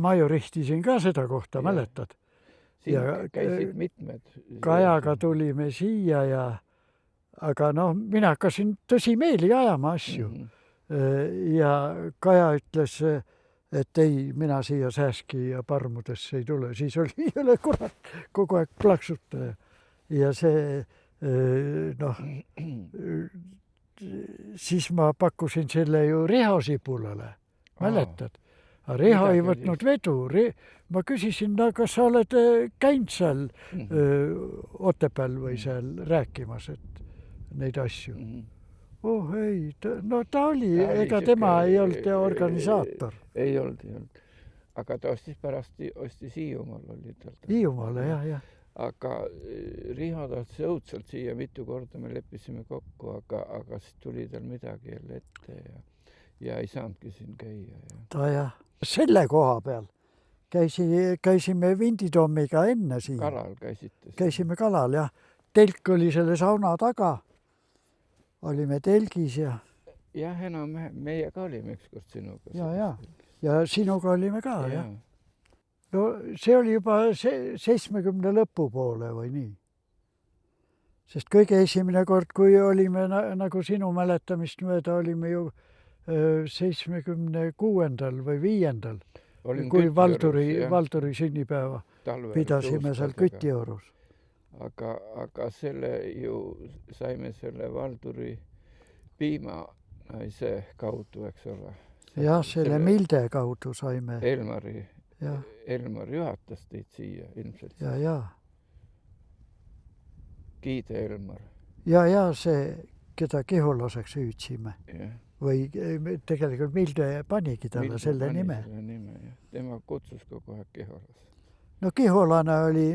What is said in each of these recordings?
ma ju rihtisin ka seda kohta, mäletad? Siin käisid mitmed. Kajaga tulime siia aga mina hakkasin tõsimeeli ajama asju. Ja Kaja ütles, et ei, mina siia Sääski ja Parmudesse ei tule. Siis oli jälle kurat kogu aeg plaksutaja. Ja see, siis ma pakkusin selle ju Riho Sibulale, mäletad? Riho ei võtnud vedu. Ma küsisin, kas sa oled käinud seal Otepääl või seal rääkimas, et neid asju? Oh ei, ta oli, ega tema ei olnud organisaator. Ei olnud. Aga ta ostis Hiiumaal oli tal. Hiiumaale, jah. Aga Riho tahtis õudselt siia mitu korda, me leppisime kokku, aga siis tuli tal midagi jälle ette ja ei saanudki siin käia. Jah. Selle koha peal käisime Vinditoomiga enne siin. Kalal käisite? Käisime kalal, jah. Telk oli selle sauna taga. Olime telgis ja... Jah, enam meie ka olime ükskord sinuga. Ja sinuga olime ka, jah. No see oli juba 70 lõpupoole või nii. Sest kõige esimene kord, kui olime nagu sinu mäletamist mööda, olime ju 76. või 5. Kui Valduri sünnipäeva pidasime seal Kütiorus. Aga selle ju saime selle Valduri piimanaise kaudu, eks ole. Jah, selle Milde kaudu saime. Elmar juhatas teid siia ilmselt. Ja. Kiide Elmar. Ja see, keda Kiholaseks hüüdsime. Jah. Või tegelikult Milde panigi talle selle nime. Tema kutsus kogu aeg Kiholas. No Kiholane oli,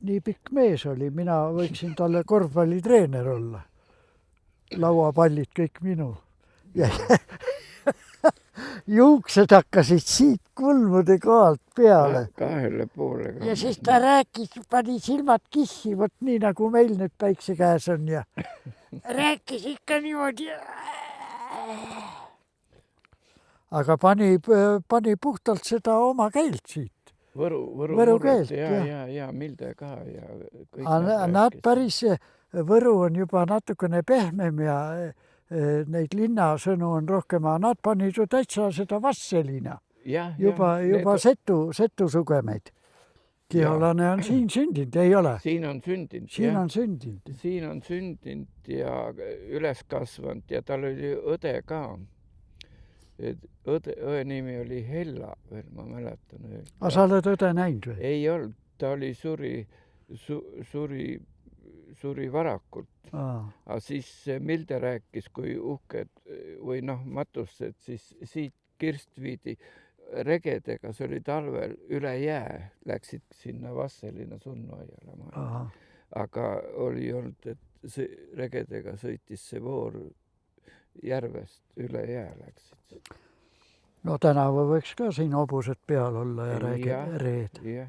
nii pikk mees oli, mina võiksin talle korvpallitreener olla. Lauapallid kõik minu. Juuksed hakkasid siit kulmude kohalt peale. 2 poole. Ja siis ta rääkis, pani silmad kissi, vot nii nagu meil nüüd päikse käes on ja rääkis ikka niimoodi. Aga pani puhtalt seda oma keelt siit. Võru keelt, ja Milde ka. Nad päris, Võru on juba natukene pehmem ja neid linnasõnu on rohkem, aga nad panid ju täitsa seda vasselina. Juba setu sugemeid. Kiholane on siin sündinud, ei ole? Siin on sündinud. Siin on sündinud ja üles kasvanud ja tal oli õde ka. Õe nimi oli Hella veel, ma mäletan. Aga sa oled õde näinud või? Ei olnud, ta oli suri varakult. Aga siis Milde rääkis, kui uhked või matused, siis siit Kirst viidi regedega, see oli talvel üle jää, läksid sinna Vasselina sunnuaiale. Aga oli olnud, et see regedega sõitis see voor järvest üle jää läksid. No tänavu võiks ka siin hobused peal olla ja reed. Jah.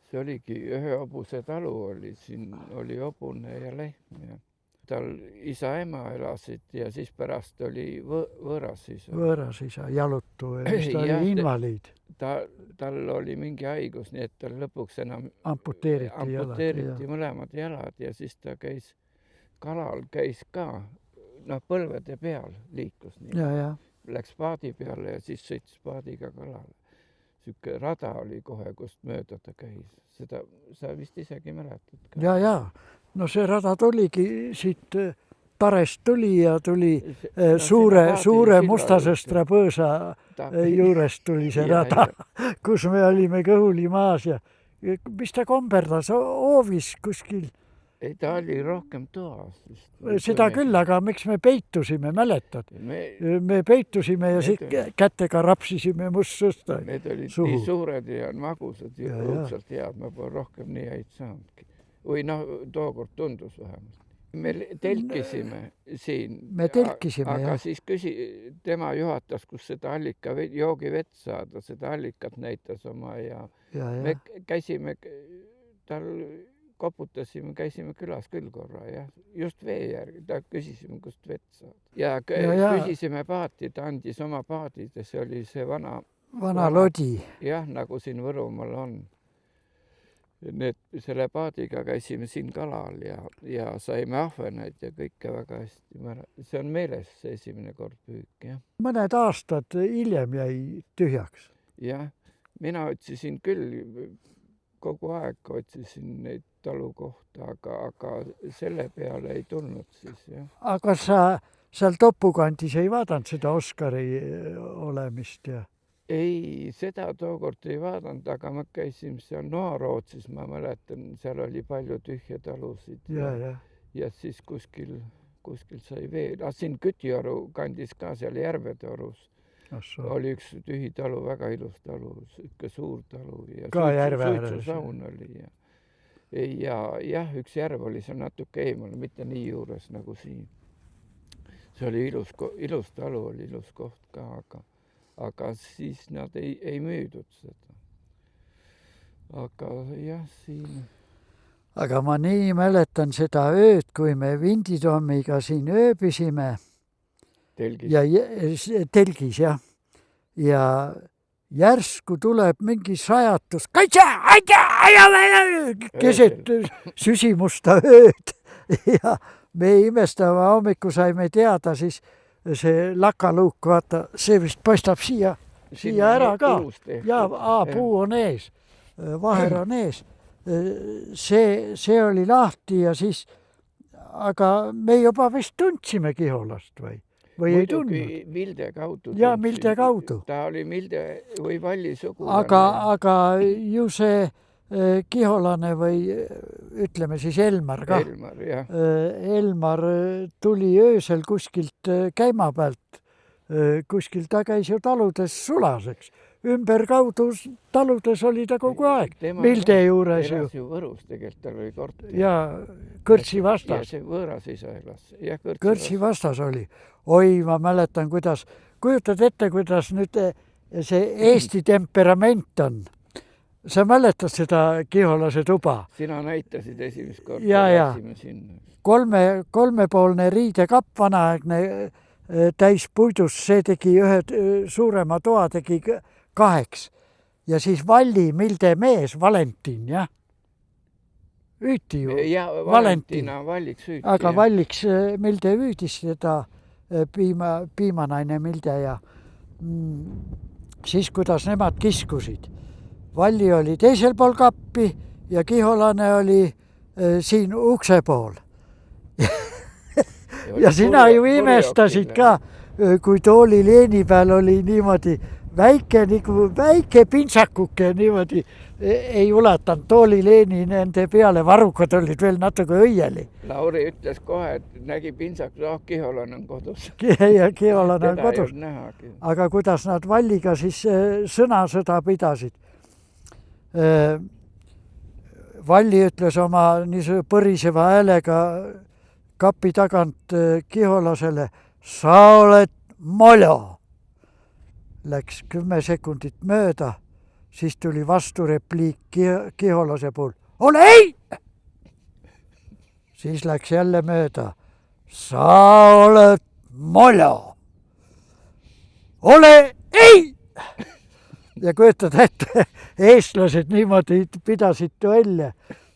See oligi ühe hobuse talu oli, siin oli hobune ja lehm. Tal isa-ema elasid ja siis pärast oli võõras isa. Võõras isa, jalutu, mis ta oli invaliid. Tal oli mingi haigus, nii et tal lõpuks enam amputeeriti mõlemad jalad ja siis ta käis kalal, käis ka, põlvede peal liiklus. Ja. Läks paadi peale ja siis sõitis paadiga kalale. Süüke rada oli kohe, kust mööda ta käis. Seda sa vist isegi mäletad ka. Ja. No see rada tuligi siit Tarest tuli ja tuli suure Mustasõstra põõsa juurest tuli see rada, kus me olime kõhuli maas ja mis ta komberdas, hoovis kuskil. Ei, ta oli rohkem toas. Seda küll, aga miks me peitusime, mäletad? Me peitusime ja siit kätega rapsisime Mustsõstra suhu. Need olid nii suured ja magusad ja õudselt head, ma pole rohkem nii häid saanudki. Või tookord tundus vähemalt. Me telkisime siin. Aga siis tema juhatas, kus seda joogivett saada, seda allikat näitas oma ja me käisime tal koputasime, käisime külas küll korra, jah. Just vee järgi, ta küsisime, kust vett saad. Ja küsisime paati, ta andis oma paadid ja see oli see vana lodi. Jah, nagu siin Võrumaal on. Selle paadiga käisime siin kalal ja saime ahvenaid ja kõike väga hästi. See on meeles see esimene kord püük, jah. Mõned aastad hiljem jäi tühjaks. Jah, mina otsisin küll, kogu aeg otsisin neid talukohta, aga selle peale ei tulnud siis, jah. Aga sa seal Topukandis ei vaadanud seda Oskari olemist ja? Ei, seda tookord ei vaadanud, aga ma käisin seal Noarootsis, ma mäletan, seal oli palju tühje talusid. Ja siis kuskil sai veel. Siin Kütioru kandis ka seal Järvede orus. Oli üks tühi talu, väga ilus talu, ikka suur talu. Ka järve suitsusaun oli. Ja jah, üks järv oli seal natuke eemal, mitte nii juures nagu siin. See oli ilus talu, oli ilus koht ka, aga siis nad ei müüdud seda. Aga jah, siin... Aga ma nii mäletan seda ööd, kui me Vinditommiga siin ööbisime. Telgis, jah. Ja järsku tuleb mingi sajatus. Keset süsimusta ööd. Ja me imestava hommiku saime teada siis see lakaluuk, vaata, see vist paistab siia ära ka. Ja puu on ees, vaher on ees. See oli lahti ja siis, aga me juba vist tundsime Kiholast või ei tundnud? Muidugi Milde kaudu. Ja Milde kaudu. Ta oli Milde või Valli sugu. Aga ju see Kiholane või ütleme siis Elmar ka. Elmar tuli öösel kuskilt käima pealt. Kuskil ta käis ju taludes sulaseks. Ümber kaudu taludes oli ta kogu aeg. Milde juures ju. Elas ju Võrus tegelikult, tal oli korter. Ja Kõrtsi vastas. Ja see võõras isa elas. Kõrtsi vastas oli. Oi, ma mäletan, kuidas, kujutad ette, kuidas nüüd see Eesti temperament on. Sa mäletad seda Kiholase tuba? Sina näitasid esimest korda. Ja. Kolmepoolne riidekapp, vanaaegne täis puidus, see tegi ühe suurema toa, tegi 2. Ja siis Valli Milde mees, Valentin, jah? Hüüti ju. Ja, Valentina Valliks hüüti. Aga Valliks Milde hüüdis seda piimanaine Milde ja siis, kuidas nemad kiskusid. Valli oli teisel pool kappi ja Kiholane oli siin ukse pool. Ja sina ju imestasid ka, kui tooli leeni peal oli niimoodi väike pintsakuke niimoodi ei ulatanud tooli leeni nende peale, varrukad olid veel natuke õieli. Lauri ütles kohe, et nägi pintsakus, Kiholane on kodus. Ja Kiholane on kodus. Aga kuidas nad Valliga siis sõnasõda pidasid? Valli ütles oma niisugune põriseva häälega kapi tagant Kiholasele, sa oled moljo. Läks 10 sekundit mööda, siis tuli vasturepliik Kiholase puhul. Ole ei! Siis läks jälle mööda. Sa oled moljo. Ole ei! Ja kujutad ette, eestlased niimoodi pidasid duelle.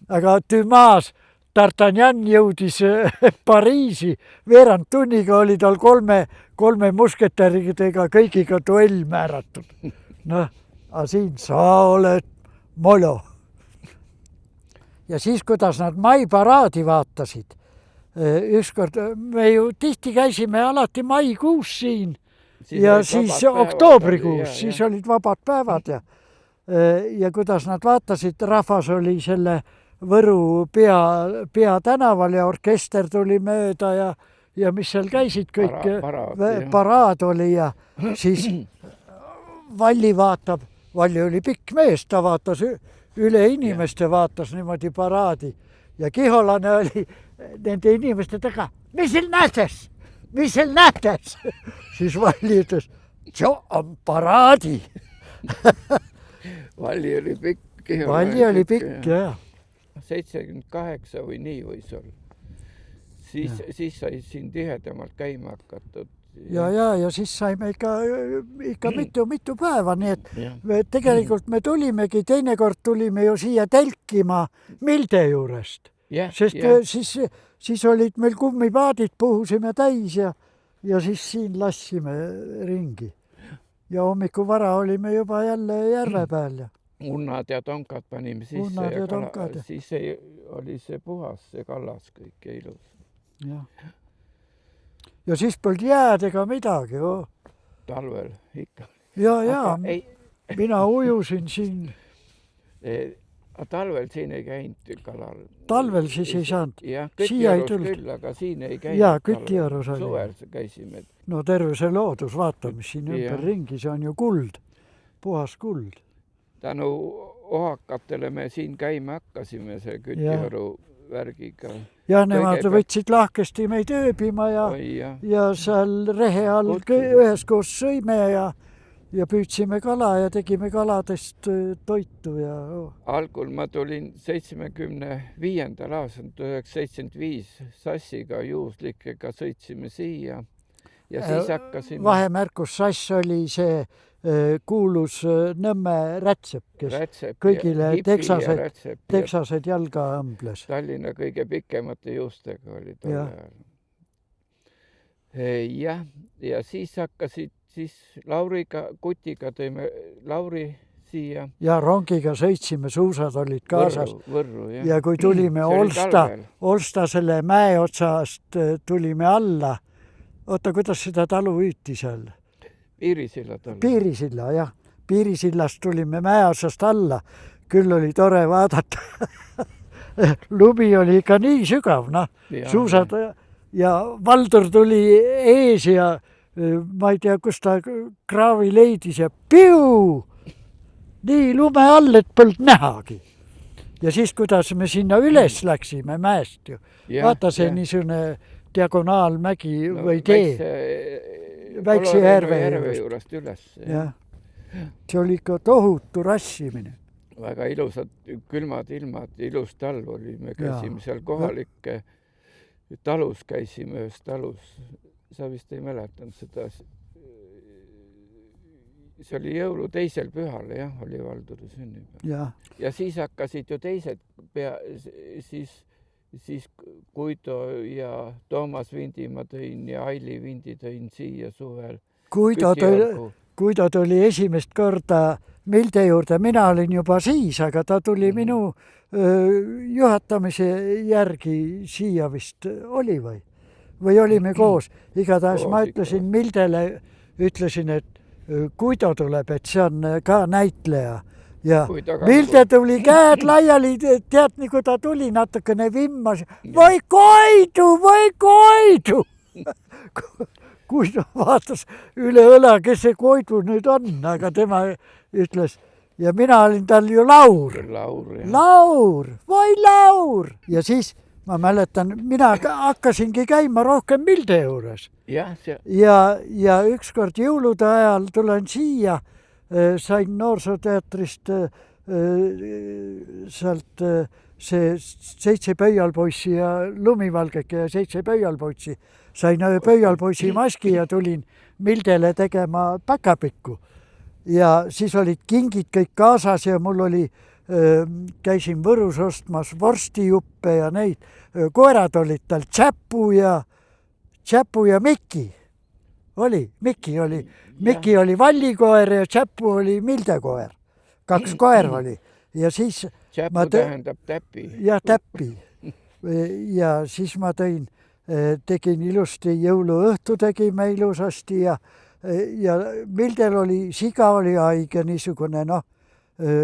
Aga Dumas, D'Artagnan jõudis Pariisi, veerand tunniga oli tal kolme musketäridega kõigiga duell määratud. Noh, aga siin sa oled moljo. Ja siis, kuidas nad maiparaadi vaatasid. Ükskord me ju tihti käisime alati maikuus siin. Ja siis oktoobrikuus, siis olid vabad päevad ja kuidas nad vaatasid, rahvas oli selle Võru peatänaval ja orkester tuli mööda ja mis seal käisid kõik, paraad oli ja siis Valli vaatab, Valli oli pikk mees, ta vaatas üle inimeste, vaatas niimoodi paraadi ja Kiholane oli nende inimeste taga, mis seal nähtes? Mis seal nähtes? Siis Valli ütles, see on paraadi. Valli oli pikk. Valli oli pikk, jah. 78 või nii võis olla. Siis sai siin tihedamalt käima hakatud. Ja siis saime ikka mitu päeva, nii et tegelikult me tulimegi, teinekord tulime ju siia telkima Milde juurest. Sest siis olid meil kummipaadid, puhusime täis ja siis siin lassime ringi. Ja hommiku vara olime juba jälle järve peal. Unnad ja tonkad panime sisse ja siis oli see puhas, see kallas kõik ja ilus. Ja siis polnud jääd ega midagi. Talvel ikka. Ja, mina ujusin siin. Talvel siin ei käinud kalal. Talvel siis ei saanud. Jah, Kütiarus küll, aga siin ei käinud. Jaa, Kütiarus oli. Suvel käisime. No terve see loodus, vaata, mis siin ümber ringi, see on ju kuld, puhas kuld. Tänu ohakatele me siin käima hakkasime see Kütiaru värgiga. Ja nemad võtsid lahkesti meid ööbima ja seal rehe all üheskoos sõime ja püüdsime kala ja tegime kaladest toitu. Algul ma tulin 75. aastal, 1975 sassiga juhuslikega sõitsime siia ja siis hakkasime... Vahemärkus, sass oli see kuulus Nõmme rätsep, kes kõigile teksased jalga õmbles. Tallinna kõige pikemate juustega oli tol ajal. Ja siis hakkasid Lauriga, Kutiga tõime Lauri siia. Ja rongiga sõitsime, suusad olid kaasas. Võrru, jah. Ja kui tulime Olsta selle mäe otsast tulime alla. Oota, kuidas seda talu hüüti seal? Piirisilla talu. Piirisilla, jah. Piirisillast tulime mäe otsast alla. Küll oli tore vaadata. Lumi oli ikka nii sügav, suusad ja Valdur tuli ees ja ma ei tea, kus ta kraavi leidis ja piu! Nii lume all, et polnud nähagi. Ja siis, kuidas me sinna üles läksime mäest ju. Vaata see niisugune diagonaalmägi või tee. Väikse järve juurest üles. See oli ikka tohutu rassimine. Väga ilusad külmad ilmad, ilus talv oli. Me käisime seal kohalike talus, käisime ühes talus. Sa vist ei mäletanud seda. See oli jõulu teisel pühal, oli Valduri sünnipäev. Ja siis hakkasid ju teised siis Guido ja Toomas Vindi ma tõin ja Aili Vindi tõin siia suvel. Guido tuli esimest korda Milde juurde, mina olin juba siis, aga ta tuli minu juhatamise järgi siia vist oli või olime koos. Igatahes ma ütlesin Mildele, et Guido tuleb, et see on ka näitleja. Ja Milde tuli käed laiali, tead, nagu ta tuli natukene vimmas. Voi Koidu! Guido vaatas üle õla, kes see Koidu nüüd on, aga tema ütles, ja mina olin tal ju Laur. Voi Laur! Ja siis ma mäletan, mina hakkasingi käima rohkem Milde juures. Ja ükskord jõulude ajal tulen siia, sain noorsooteatrist sealt see 7 pöialpoissi ja Lumivalgeke ja 7 pöialpoissi. Sain pöialpoissi maski ja tulin Mildele tegema päkapikku. Ja siis olid kingid kõik kaasas ja mul oli, käisin Võrus ostmas vorstijuppe ja neid. Koerad olid tal Tšäpu ja Mikki. Mikki oli vallikoer ja Tšäpu oli Milde-koer. 2 koer oli. Ja siis Tšäpu tähendab täpi. Ja täpi. Ja siis ma tegin ilusti, jõuluõhtu tegime ilusasti ja Mildel oli, siga oli haige niisugune,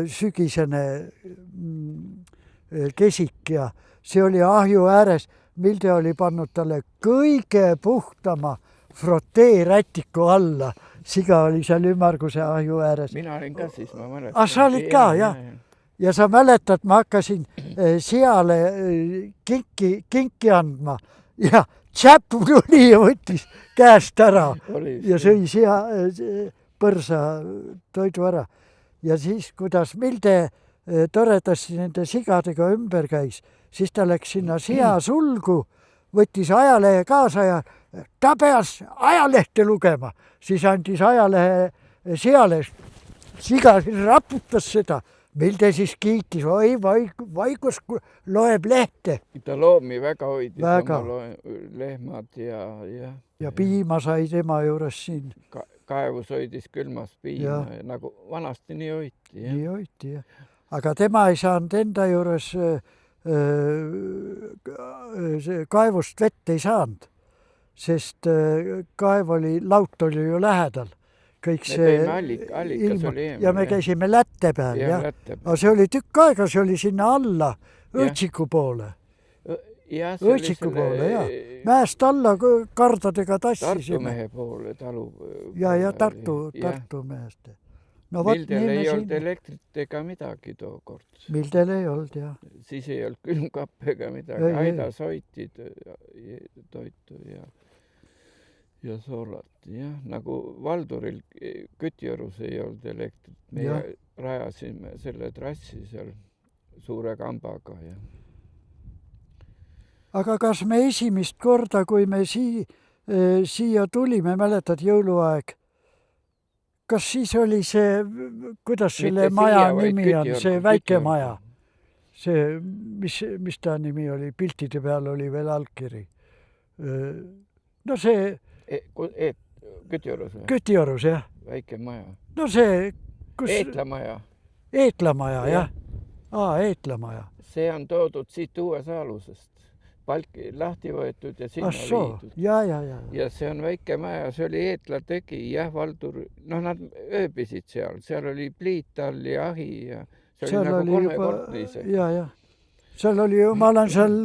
sügisene kesik ja see oli ahju ääres. Milde oli pannud talle kõige puhtama frotee-rätiku alla. Siga oli seal ümmarguse ahju ääres. Mina olin ka siis, ma mäletan. Sa olid ka, jah. Ja sa mäletad, ma hakkasin seale kinki andma ja Tšäpu tuli ja võttis käest ära ja sõi põrsa toidu ära. Ja siis, kuidas Milde toredasti nende sigadega ümber käis, siis ta läks sinna seasulgu, võttis ajalehe kaasa ja ta peas ajalehte lugema, siis andis ajalehe seale, siga raputas seda. Milde siis kiitis, oi Vaikus loeb lehte. Ta loomi väga hoidis, Väga. oma lehmad ja Ja piima sai tema juures siin. Kaevus hoidis külmas piima, nagu vanasti nii hoiti. Nii hoiti, jah. Aga tema ei saanud enda juures kaevust vett ei saanud, sest kaev oli, laut oli ju lähedal. Kõik see allikas oli eemal. Ja me käisime lätte peal, jah. Aga see oli tükk aega, see oli sinna alla, Õõtsiku poole. Õõtsiku poole, jah. Mäest alla kardadega tassisime. Tartu mehe poole talu. Ja Tartu mehest. No, Mildel ei olnud elektrit ega midagi tookord. Mildel ei olnud, jah. Siis ei olnud külmkapp ega midagi. Aidas hoiti toitu ja soolat, jah. Nagu Valduril Kütjorus ei olnud elektrit. Meie rajasime selle trassi seal suure kambaga. Ja. Aga kas me esimest korda, kui me siia tulime, mäletad jõuluaeg, kas siis oli see, kuidas selle maja nimi on, see väike maja? See, mis ta nimi oli, piltide peal oli veel allkiri. No see... Kütjorus või? Kütjorus, jah. Väike maja. No see... Eetlamaja. Eetlamaja, jah. Eetlamaja. See on toodud siit Uue-Saalusest. Palki lahti võetud ja sinna viidud. Ja. Ja see on väike maja, see oli Eetla tegi, jah, Valdur. No nad ööbisid seal. Seal oli pliit all ja ahi ja see oli nagu kolmekordne isegi. Ja. Seal oli ju, ma olen seal...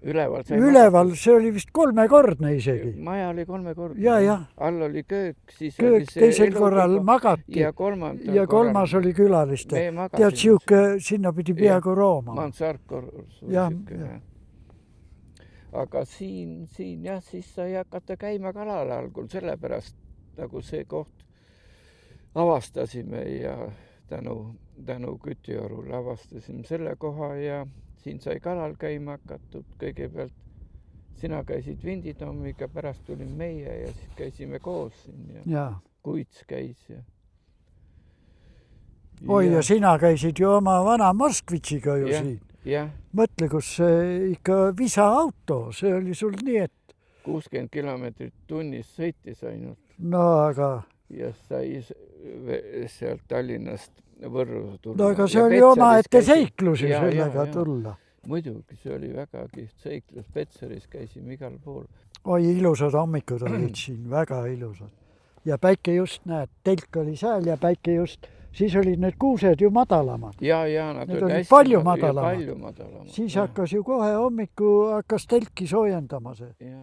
Üleval, see oli vist kolmekordne isegi. Maja oli kolmekordne. Ja. All oli köök, siis köök, oli see teisel korral magati. Ja kolmas oli külaliste. Tead, siuke, sinna pidi peaaegu rooma. Mansardkorrus. Aga siin jah, siis sai hakata käima kalal algul, sellepärast nagu see koht avastasime ja tänu Kütjorule avastasime selle koha ja siin sai kalal käima hakatud. Kõigepealt sina käisid Vinditommiga, pärast tulin meie ja siis käisime koos siin ja Kuits käis. Ja sina käisid ju oma vana Moskvitšiga ju siin. Mõtle, kus ikka visaauto, see oli sul nii, et 60 kilomeetrit tunnis sõitis ainult. No aga... Ja sai sealt Tallinnast Võrru tulla. No aga see oli omaette seiklusi sellega tulla. Muidugi, see oli väga kihvt seiklus. Petseris käisime igal pool. Oi, ilusad hommikud olid siin, väga ilusad. Ja päike just, näed, telk oli seal ja päike just... Siis olid need kuused ju madalamad. Ja, nad olid palju madalamad. Siis hakkas ju kohe hommiku, hakkas telki soojendama see. Ja.